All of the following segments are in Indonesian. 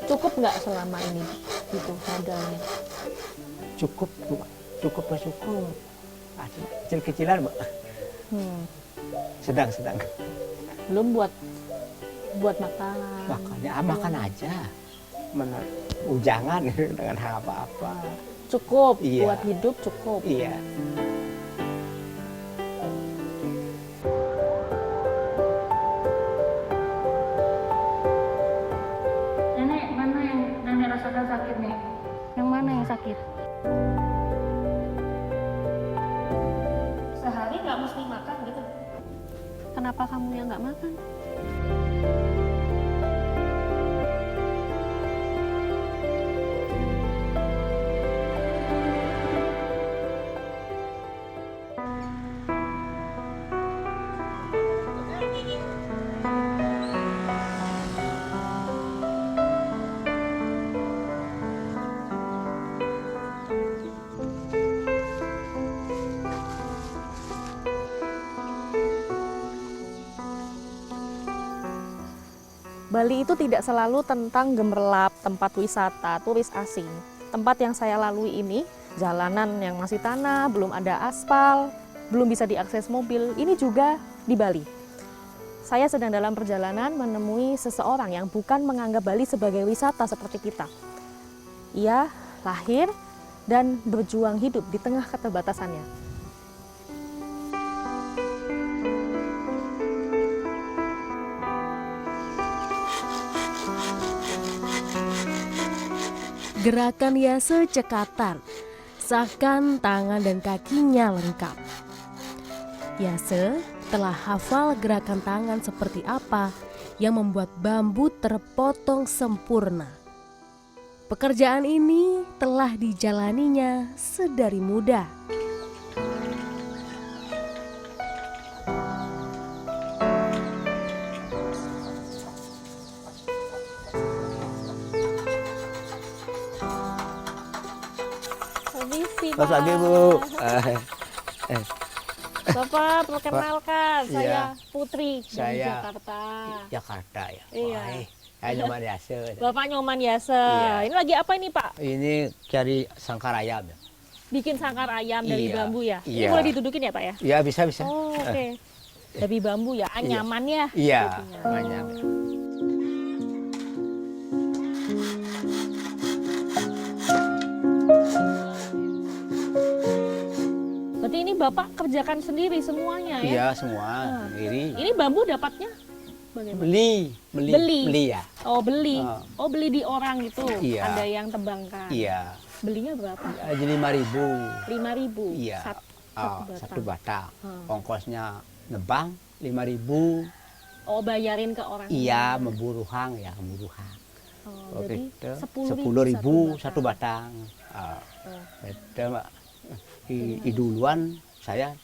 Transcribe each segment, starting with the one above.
Cukup nggak selama ini gitu modalnya? Cukup, Bu. Cukup bersyukur. Ada kecil-kecilan, Bu. Hmm. Sedang-sedang. Belum buat makan. Makanya makan aja. Jangan dengan apa-apa. Cukup Iya. buat hidup cukup. Iya. Nenek, mana yang nenek rasakan sakit nih? Yang mana yang sakit? Sehari nggak mesti makan gitu. Kenapa kamu yang nggak makan? Bali itu tidak selalu tentang gemerlap, tempat wisata, turis asing. Tempat yang saya lalui ini, jalanan yang masih tanah, belum ada aspal, belum bisa diakses mobil, ini juga di Bali. Saya sedang dalam perjalanan menemui seseorang yang bukan menganggap Bali sebagai wisata seperti kita. Ia lahir dan berjuang hidup di tengah keterbatasannya. Gerakan Yase cekatan, seakan tangan dan kakinya lengkap. Yase telah hafal gerakan tangan seperti apa yang membuat bambu terpotong sempurna. Pekerjaan ini telah dijalaninya sedari muda. Mas lagi, Bu. Bapak, perkenalkan, Iya. saya Putri dari Saya Jakarta. Jakarta ya. Iya. Saya nyoba Yase. Bapak Nyoman Yase. Iya. Ini lagi apa ini, Pak? Ini cari sangkar ayam. Bikin sangkar ayam dari Iya. bambu ya? Ini Iya. boleh didudukin ya, Pak ya? Iya, bisa. Oh, oke. Dari bambu ya, nyaman ya? Iya, Jadinya. banyak. Berarti ini Bapak kerjakan sendiri semuanya ya? Iya, semua sendiri. Ini bambu dapatnya bagaimana? Beli ya. Oh, beli. Ah. Oh, beli di orang itu. Iya. Ada yang tebangkan. Iya. Belinya berapa? Jadi 5.000. 5.000. Iya. Satu batang. Satu batang. Hmm. Ongkosnya nebang 5.000. Oh, bayarin ke orang. Iya, memburu hang ya, memburu hang. Oh, Oke, jadi itu 10.000 satu batang. Oh. Itu Mbak. Duluan saya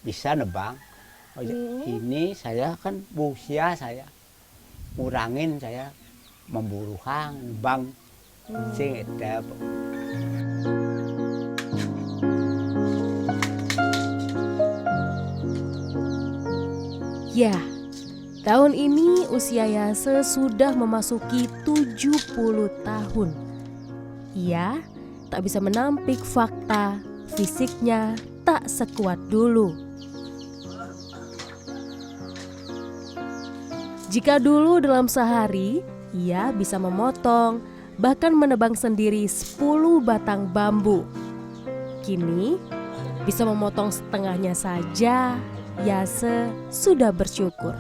bisa nebang. Oh, ini saya kan usia saya ngurangin saya memburu hang, nebang. Sing itu. Ya, tahun ini usia Yase sudah memasuki 70 tahun. Ia tak bisa menampik fakta fisiknya tak sekuat dulu. Jika dulu dalam sehari ia bisa memotong bahkan menebang sendiri 10 batang bambu, kini bisa memotong setengahnya saja. Yase sudah bersyukur.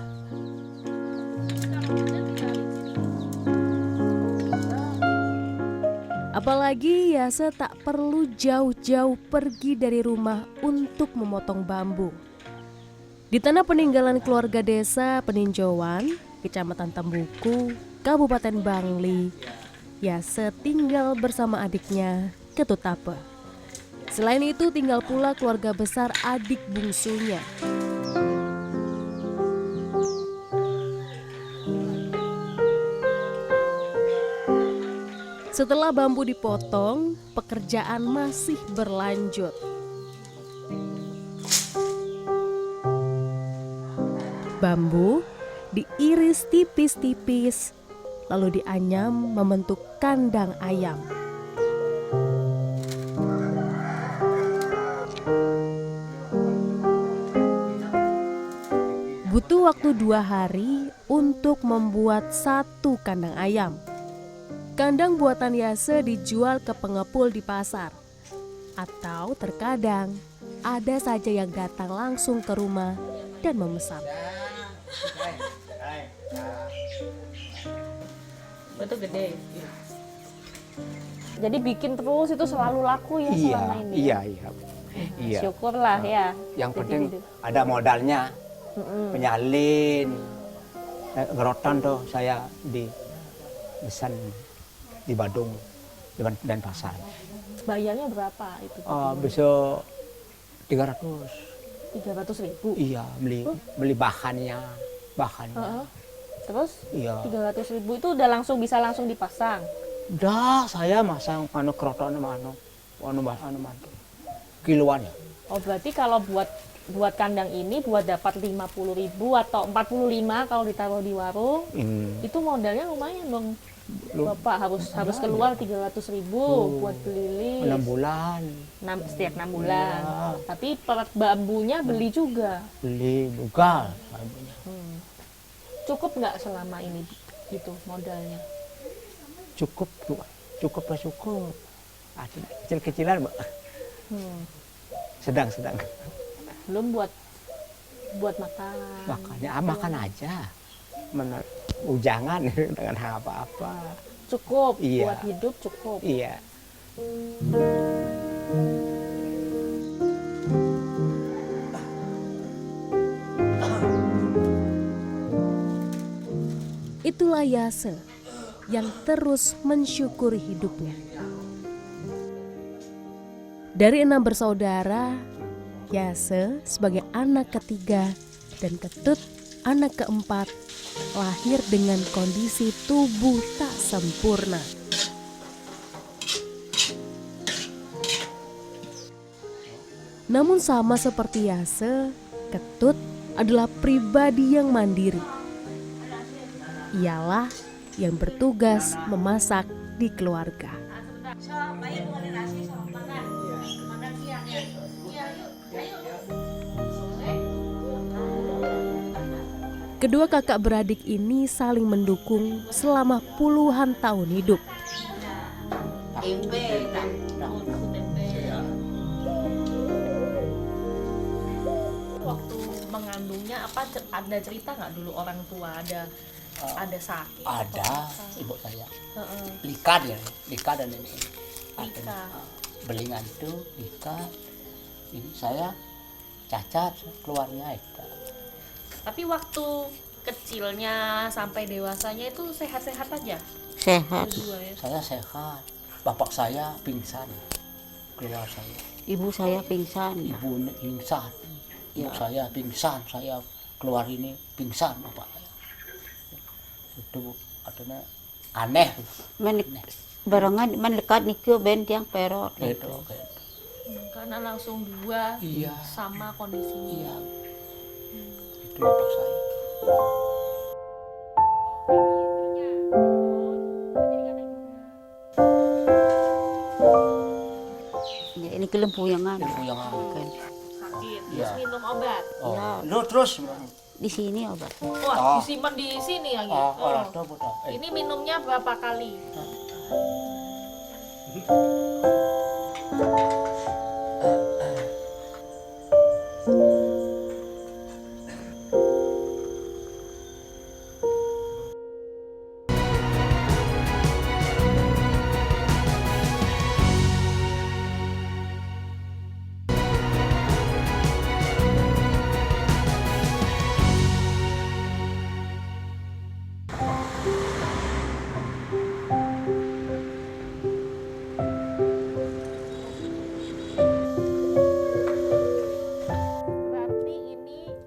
Apalagi Yase tak perlu jauh-jauh pergi dari rumah untuk memotong bambu. Di tanah peninggalan keluarga desa Peninjauan, Kecamatan Tembuku, Kabupaten Bangli, Yase tinggal bersama adiknya Ketutape. Selain itu tinggal pula keluarga besar adik bungsunya. Setelah bambu dipotong, pekerjaan masih berlanjut. Bambu diiris tipis-tipis, lalu dianyam membentuk kandang ayam. Butuh waktu 2 hari untuk membuat 1 kandang ayam. Kandang buatan Yase dijual ke pengepul di pasar. Atau terkadang ada saja yang datang langsung ke rumah dan memesan. Itu gede. Jadi bikin terus itu selalu laku ya Iya, selama ini. iya, ya? iya. Syukurlah ya. Yang Jadi penting gitu. ada modalnya, penyalin, ngerotan tuh saya di Besan, di Badung, di Denpasar. Bayarnya berapa itu? Bisa 300. 300.000. Iya, beli bahannya. Terus Iya. 300.000 itu udah bisa langsung dipasang. Udah saya masang keroton kiloan ya. Oh berarti kalau buat kandang ini buat dapat 50.000 atau 45 kalau ditaruh di warung, itu modalnya lumayan dong. Bapak harus keluar 300.000 buat beli lis. 6 bulan. Setiap 6 bulan. Iya. Tapi pelet bambunya beli juga. Beli buka bambunya. Cukup nggak selama ini gitu modalnya? Cukup lah cukup. Kecil-kecilan, Mbak. Sedang. Belum buat makan. Makanya makan aja. Ujangan dengan apa-apa. Cukup Iya. buat hidup cukup. Iya. Itulah Yase yang terus mensyukuri hidupnya. Dari 6 bersaudara, Yase sebagai anak ketiga dan Ketut anak keempat lahir dengan kondisi tubuh tak sempurna. Namun sama seperti Yase, Ketut adalah pribadi yang mandiri. Ialah yang bertugas memasak di keluarga. Kedua kakak beradik ini saling mendukung selama puluhan tahun hidup. Waktu mengandungnya ada cerita nggak dulu orang tua ada sakit? Ada ibu saya. Lika dan ini. Lika. Belingan itu Lika. Ini saya cacat keluarnya itu. Tapi waktu kecilnya sampai dewasanya itu sehat-sehat aja? Sehat. Berdua ya? Saya sehat. Bapak saya pingsan. Keluar saya. Ibu saya pingsan. Ibu pingsan. Ibu saya pingsan. Saya keluar ini pingsan bapak saya. Itu artinya aneh. Barengan mendekat nikah ben tiang perot. Gitu. Karena langsung dua Iya. sama kondisinya. Iya. Itu bapak saya. Ya, ini kelempuyangan. Ibu yang Sakit, Iya. terus minum obat. Lu terus. Di sini obat. Wah, disimpan di sini lagi. Orang tua budak. Ini minumnya berapa kali?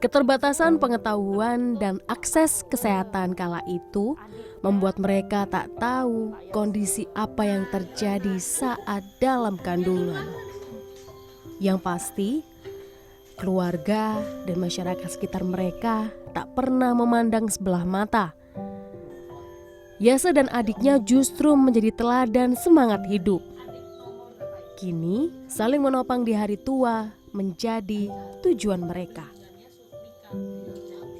Keterbatasan pengetahuan dan akses kesehatan kala itu membuat mereka tak tahu kondisi apa yang terjadi saat dalam kandungan. Yang pasti, keluarga dan masyarakat sekitar mereka tak pernah memandang sebelah mata. Yase dan adiknya justru menjadi teladan semangat hidup. Kini saling menopang di hari tua menjadi tujuan mereka.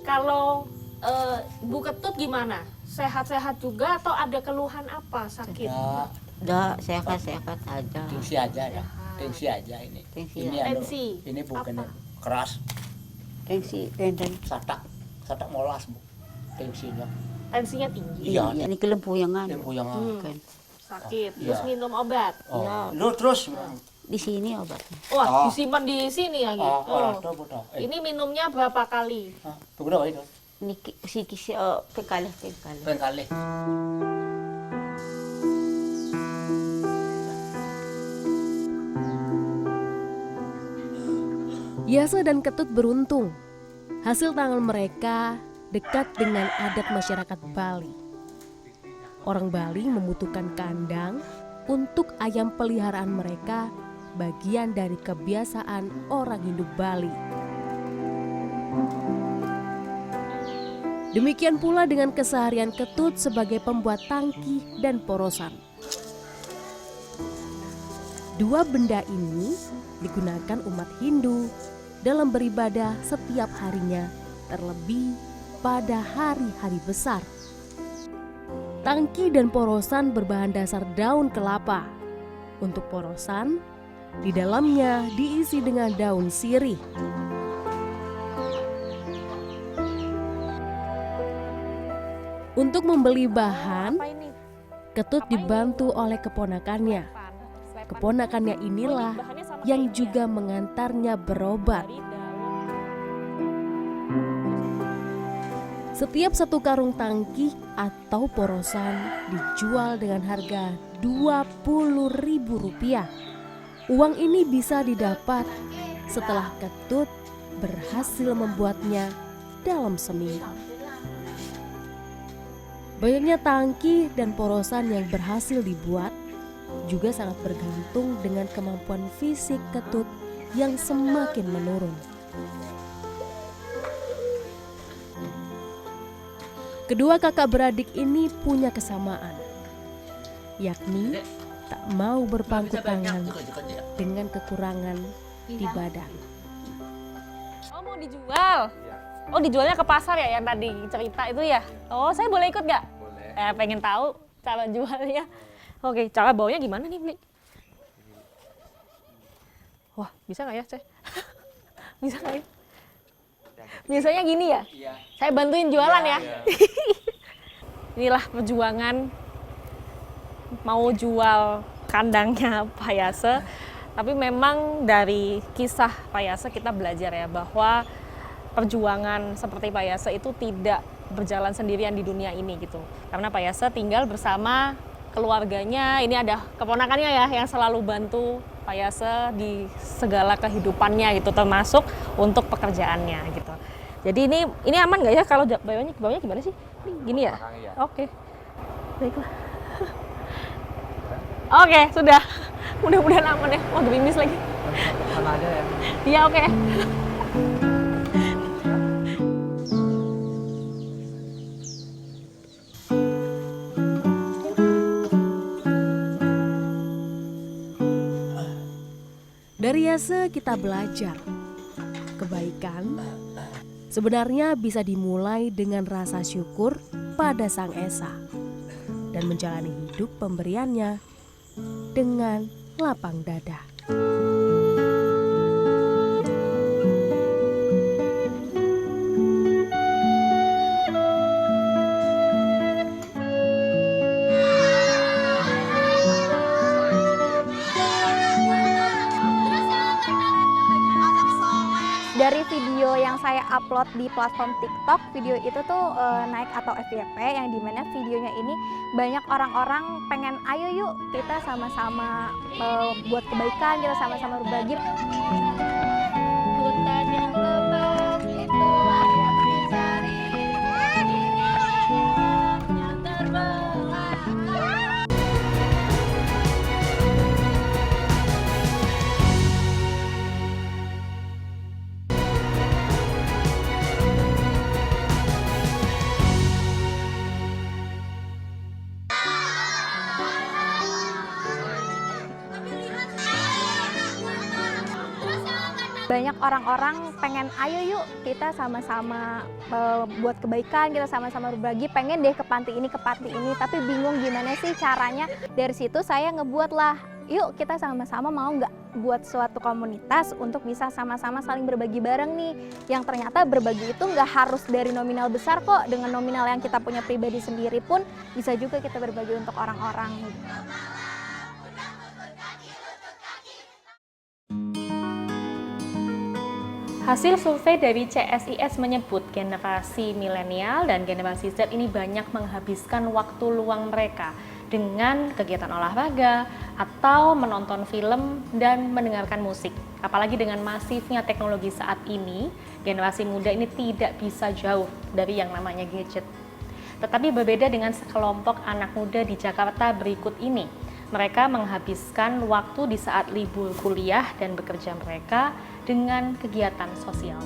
Kalau Bu Ketut gimana? Sehat-sehat juga atau ada keluhan apa sakit? Ya, Dah sehat-sehat aja. tensi aja ya. Tensi aja ini. Tensi Ini ya. anu, Tensi. ini bukan Apa? keras, Tensi pendek. satak molas Bu. Tensinya. Tensinya tinggi, Iya. Ini kelempuyangan. Tempoyangan. Kan. sakit, Iya. terus minum obat. Oh, Ya. lu terus. Di sini obatnya. Wah, Oh. disimpan di sini ya gitu. Tuh, betul. Ini minumnya berapa kali? Begitu itu. Ini kisi pengkalih. Pengkali. Yase dan Ketut beruntung. Hasil tangan mereka dekat dengan adat masyarakat Bali. Orang Bali membutuhkan kandang untuk ayam peliharaan mereka, bagian dari kebiasaan orang hidup Bali. Demikian pula dengan keseharian Ketut sebagai pembuat tangki dan porosan. Dua benda ini digunakan umat Hindu dalam beribadah setiap harinya, terlebih pada hari-hari besar. Tangki dan porosan berbahan dasar daun kelapa. Untuk porosan, di dalamnya diisi dengan daun sirih. Untuk membeli bahan, Apa ini? Ketut dibantu oleh keponakannya. Keponakannya inilah yang juga mengantarnya berobat. Setiap satu karung tangki atau porosan dijual dengan harga Rp20.000. Uang ini bisa didapat setelah Ketut berhasil membuatnya dalam seminggu. Banyaknya tangki dan porosan yang berhasil dibuat juga sangat bergantung dengan kemampuan fisik Ketut yang semakin menurun. Kedua kakak beradik ini punya kesamaan, yakni tak mau berpangku tangan dengan kekurangan di badan. Oh, mau dijual? Oh, dijualnya ke pasar ya yang tadi cerita itu ya? Oh, saya boleh ikut nggak? Boleh. Pengen tahu cara jualnya. Oke, cara bawanya gimana nih, Bli? Wah, bisa nggak ya, Ceh? Bisa nggak ya? Biasanya gini ya? Iya. Saya bantuin jualan ya. Inilah perjuangan mau jual kandangnya Pak Yase. Tapi memang dari kisah Pak Yase kita belajar ya bahwa perjuangan seperti Pak Yase itu tidak berjalan sendirian di dunia ini gitu. Karena Pak Yase tinggal bersama keluarganya. Ini ada keponakannya ya yang selalu bantu Pak Yase di segala kehidupannya gitu, termasuk untuk pekerjaannya gitu. Jadi ini aman nggak ya kalau bawanya gimana sih? Gini ya? Oke. Baiklah. Oke, sudah. Mudah-mudahan aman ya. Wah, gerimis lagi. Mana aja ya? Iya, oke. Dari Yase kita belajar, kebaikan sebenarnya bisa dimulai dengan rasa syukur pada Sang Esa dan menjalani hidup pemberiannya dengan lapang dada. Dari video yang saya upload di platform TikTok, video itu tuh naik atau FYP yang dimana videonya ini banyak orang-orang pengen ayo yuk kita sama-sama buat kebaikan, kita sama-sama berbagi. Hutan yang lebat itu ada mencari yang terbelah. banyak orang-orang pengen ayo yuk kita sama-sama buat kebaikan, kita sama-sama berbagi, pengen deh ke panti ini, tapi bingung gimana sih caranya. Dari situ saya ngebuat lah, yuk kita sama-sama mau nggak buat suatu komunitas untuk bisa sama-sama saling berbagi bareng nih. Yang ternyata berbagi itu nggak harus dari nominal besar kok, dengan nominal yang kita punya pribadi sendiri pun bisa juga kita berbagi untuk orang-orang. Hasil survei dari CSIS menyebut generasi milenial dan generasi Z ini banyak menghabiskan waktu luang mereka dengan kegiatan olahraga atau menonton film dan mendengarkan musik. Apalagi dengan masifnya teknologi saat ini, generasi muda ini tidak bisa jauh dari yang namanya gadget. Tetapi berbeda dengan sekelompok anak muda di Jakarta berikut ini. Mereka menghabiskan waktu di saat libur kuliah dan bekerja mereka dengan kegiatan sosial.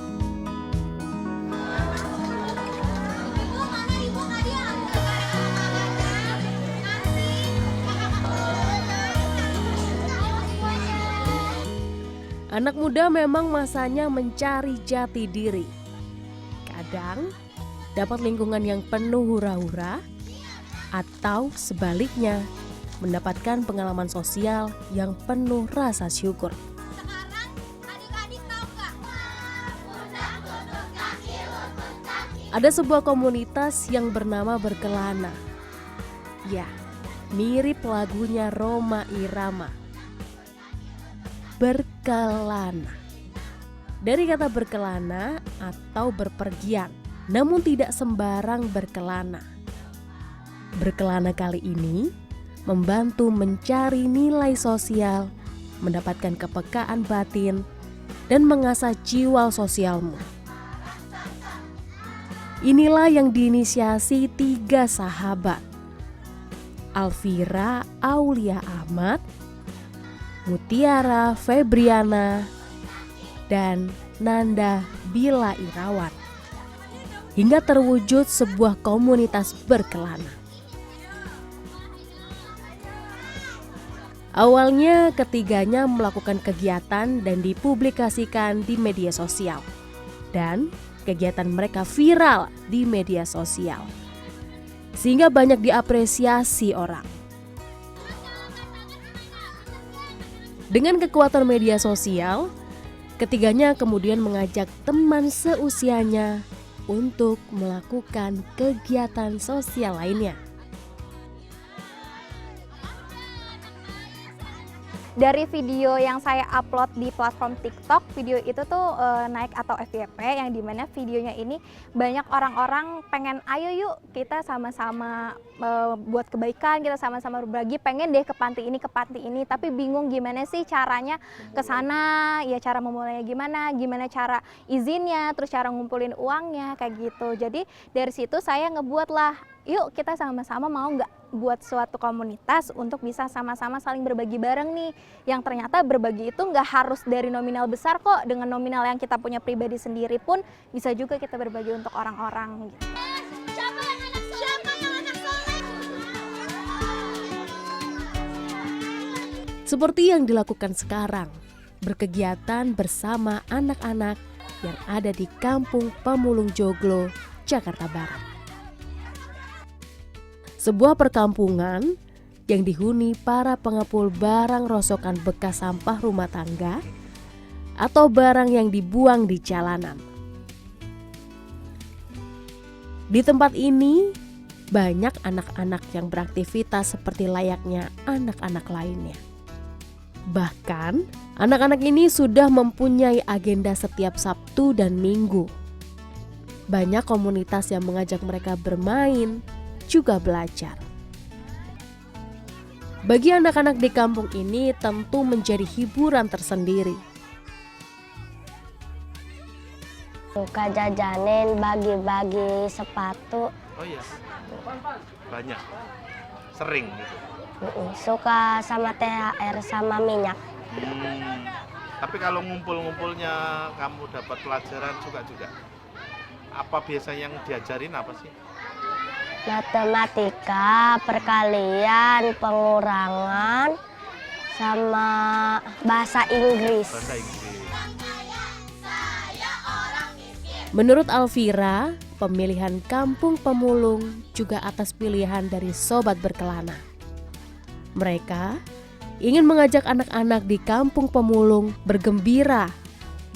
Anak muda memang masanya mencari jati diri. Kadang dapat lingkungan yang penuh hura-hura, atau sebaliknya mendapatkan pengalaman sosial yang penuh rasa syukur. Ada sebuah komunitas yang bernama Berkelana. Ya, mirip lagunya Rhoma Irama. Berkelana. Dari kata berkelana atau berpergian, namun tidak sembarang berkelana. Berkelana kali ini membantu mencari nilai sosial, mendapatkan kepekaan batin, dan mengasah jiwa sosialmu. Inilah yang diinisiasi 3 sahabat, Alvira Aulia Ahmad, Mutiara Febriana, dan Nanda Bila Irawan, hingga terwujud sebuah komunitas berkelana. Awalnya ketiganya melakukan kegiatan dan dipublikasikan di media sosial. Dan kegiatan mereka viral di media sosial. Sehingga banyak diapresiasi orang. Dengan kekuatan media sosial, ketiganya kemudian mengajak teman seusianya untuk melakukan kegiatan sosial lainnya. Dari video yang saya upload di platform TikTok, video itu tuh naik atau FYP, yang dimana videonya ini banyak orang-orang pengen ayo yuk kita sama-sama buat kebaikan, kita sama-sama berbagi, pengen deh ke panti ini, tapi bingung gimana sih caranya ke sana, ya cara memulainya gimana cara izinnya, terus cara ngumpulin uangnya, kayak gitu. Jadi dari situ saya ngebuat lah, yuk kita sama-sama mau nggak buat suatu komunitas untuk bisa sama-sama saling berbagi bareng nih. Yang ternyata berbagi itu nggak harus dari nominal besar kok, dengan nominal yang kita punya pribadi sendiri pun bisa juga kita berbagi untuk orang-orang gitu. Seperti yang dilakukan sekarang, berkegiatan bersama anak-anak yang ada di Kampung Pemulung Joglo, Jakarta Barat. Sebuah perkampungan yang dihuni para pengepul barang rosokan bekas sampah rumah tangga atau barang yang dibuang di jalanan. Di tempat ini banyak anak-anak yang beraktivitas seperti layaknya anak-anak lainnya. Bahkan anak-anak ini sudah mempunyai agenda setiap Sabtu dan Minggu. Banyak komunitas yang mengajak mereka bermain, juga belajar. Bagi anak-anak di kampung ini tentu menjadi hiburan tersendiri. Suka jajanin, bagi-bagi sepatu. Oh iya, banyak, sering gitu. Suka sama THR sama minyak. Tapi kalau ngumpul-ngumpulnya kamu dapat pelajaran juga. Apa biasanya yang diajarin apa sih? Matematika, perkalian, pengurangan, sama bahasa Inggris. Bahasa Inggris. Menurut Alvira, pemilihan Kampung Pemulung juga atas pilihan dari Sobat Berkelana. Mereka ingin mengajak anak-anak di Kampung Pemulung bergembira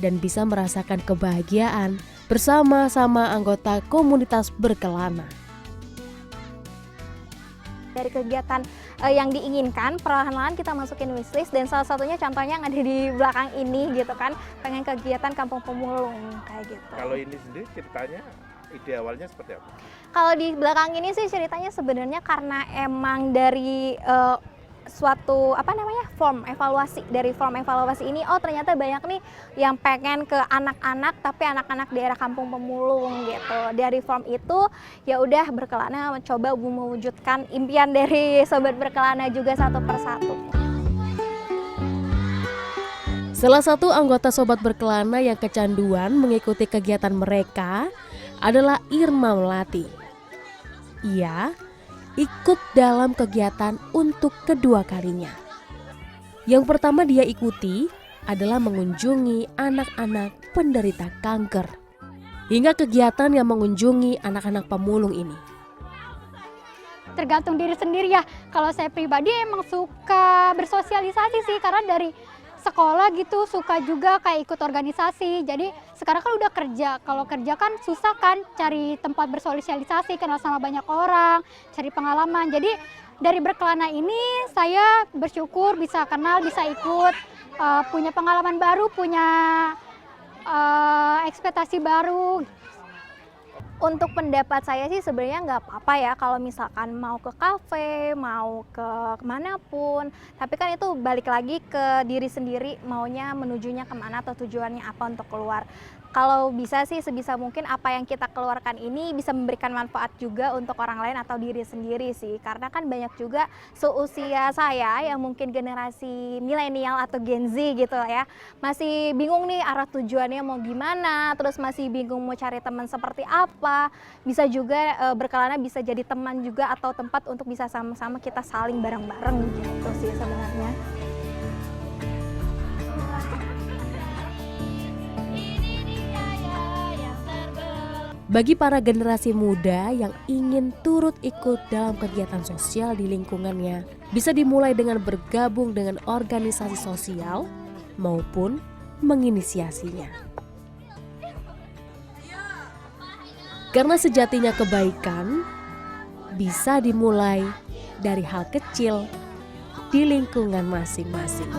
dan bisa merasakan kebahagiaan bersama-sama anggota komunitas berkelana. Dari kegiatan yang diinginkan, perlahan-lahan kita masukin wishlist, dan salah satunya contohnya yang ada di belakang ini gitu kan, pengen kegiatan Kampung Pemulung kayak gitu. Kalau ini sendiri ceritanya ide awalnya seperti apa? Kalau di belakang ini sih ceritanya sebenarnya karena emang dari suatu form evaluasi. Dari form evaluasi ini, oh ternyata banyak nih yang pengen ke anak-anak, tapi anak-anak daerah Kampung Pemulung gitu. Dari form itu ya udah Berkelana mencoba mewujudkan impian dari Sobat Berkelana juga satu persatu. Salah satu anggota Sobat Berkelana yang kecanduan mengikuti kegiatan mereka adalah Irma Melati. Ia ikut dalam kegiatan untuk kedua kalinya. Yang pertama dia ikuti adalah mengunjungi anak-anak penderita kanker. Hingga kegiatan yang mengunjungi anak-anak pemulung ini. Tergantung diri sendiri ya. Kalau saya pribadi emang suka bersosialisasi sih, karena dari sekolah gitu suka juga kayak ikut organisasi. Jadi sekarang kan udah kerja, kalau kerja kan susah kan cari tempat bersosialisasi, kenal sama banyak orang, cari pengalaman. Jadi dari Berkelana ini saya bersyukur bisa kenal, bisa ikut, punya pengalaman baru, punya ekspektasi baru. Untuk pendapat saya sih sebenarnya nggak apa-apa ya kalau misalkan mau ke kafe, mau ke kemanapun. Tapi kan itu balik lagi ke diri sendiri, maunya menujunya kemana atau tujuannya apa untuk keluar. Kalau bisa sih sebisa mungkin apa yang kita keluarkan ini bisa memberikan manfaat juga untuk orang lain atau diri sendiri sih. Karena kan banyak juga seusia saya yang mungkin generasi milenial atau Gen Z gitu ya, masih bingung nih arah tujuannya mau gimana, terus masih bingung mau cari teman seperti apa. Bisa juga Berkelana bisa jadi teman juga atau tempat untuk bisa sama-sama kita saling bareng-bareng gitu sih sebenarnya. Bagi para generasi muda yang ingin turut ikut dalam kegiatan sosial di lingkungannya, bisa dimulai dengan bergabung dengan organisasi sosial maupun menginisiasinya. Karena sejatinya kebaikan bisa dimulai dari hal kecil di lingkungan masing-masing.